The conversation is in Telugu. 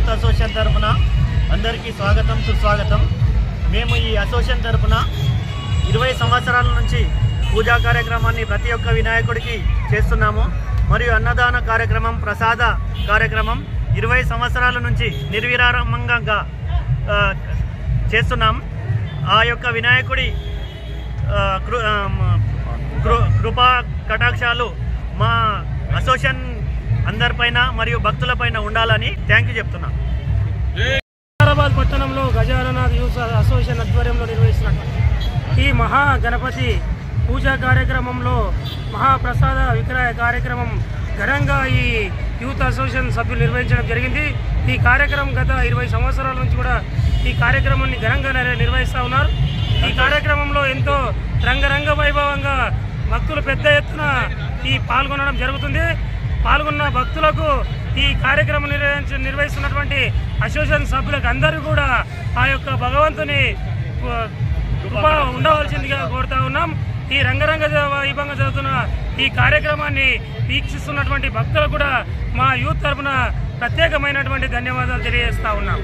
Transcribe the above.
యూత్ అసోసియేషన్ తరఫున అందరికీ స్వాగతం సుస్వాగతం। మేము ఈ అసోసియేషన్ తరఫున 20 సంవత్సరాల నుంచి పూజా కార్యక్రమాన్ని ప్రతి ఒక్క వినాయకుడికి చేస్తున్నాము మరియు అన్నదాన కార్యక్రమం ప్రసాద కార్యక్రమం 20 సంవత్సరాల నుంచి నిర్విరామంగా చేస్తున్నాం। ఆ యొక్క వినాయకుడి కృపా కటాక్షాలు మా అసోసియేషన్ అందరిపైన మరియు భక్తులపైన ఉండాలని థ్యాంక్ యూ చెప్తున్నాం। హైదరాబాద్ పట్టణంలో గజాననాథ్ యూత్ అసోసియేషన్ ఆధ్వర్యంలో నిర్వహిస్తున్నటువంటి ఈ మహా గణపతి పూజా కార్యక్రమంలో మహాప్రసాద విక్రయ కార్యక్రమం ఘనంగా ఈ యూత్ అసోసియేషన్ సభ్యులు నిర్వహించడం జరిగింది। ఈ కార్యక్రమం గత 20 సంవత్సరాల నుంచి కూడా ఈ కార్యక్రమాన్ని ఘనంగా నిర్వహిస్తూ ఉన్నారు। ఈ కార్యక్రమంలో ఎంతో రంగరంగ వైభవంగా భక్తులు పెద్ద ఎత్తున ఈ పాల్గొనడం జరుగుతుంది। పాల్గొన్న భక్తులకు ఈ కార్యక్రమం నిర్వహిస్తున్నటువంటి అసోసియేషన్ సభ్యులకు అందరూ కూడా ఆ యొక్క భగవంతుని కృప ఉండవలసిందిగా కోరుతా ఉన్నాం। ఈ రంగరంగ వైభవంగా జరుగుతున్న ఈ కార్యక్రమాన్ని వీక్షిస్తున్నటువంటి భక్తులకు కూడా మా యూత్ తరఫున ప్రత్యేకమైనటువంటి ధన్యవాదాలు తెలియజేస్తా ఉన్నాం।